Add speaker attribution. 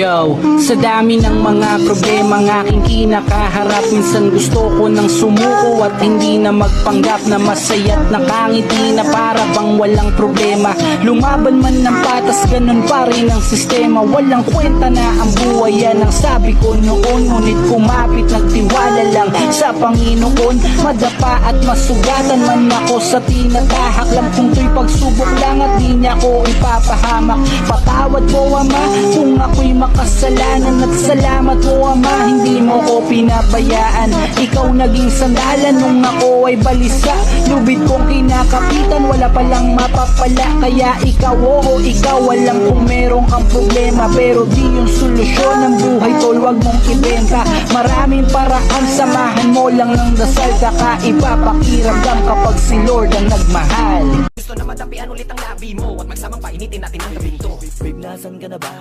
Speaker 1: Yo, sa dami ng mga problema ng aking kinakaharap, minsan gusto ko nang sumuko at hindi na magpanggap na masaya't nakangiti na para bang walang problema. Lumaban man ng patas, ganun pa rin ang sistema. Walang kwenta na ang buhay, yan ang sabi ko noon. Ngunit kumapit, nagtiwala lang sa Panginoon. Madapa at masugatan man ako sa tinatahak, alam kong to'y pagsubok lang at di niya ko ipapahamak. Patawad po Ama kung ako'y makasalanan, at salamat po Ama, hindi mo ko pinabayaan. Ikaw naging sandalan nung ako ay balisa. Lubid kong kinakapitan, wala palang mapapala. Kaya ikaw, oo ikaw, alam kung meron kang problema, pero di yung solusyon ng buhay tol, wag mong ibenta. Maraming paraan, samahan mo lang ng dasal, saka ipapakiramdam kapag si Lord ang nagmahal.
Speaker 2: Gusto na madampian ulit ang labi mo at magsamang painitin natin ang gabing to.
Speaker 3: Babe, nasan ka na ba?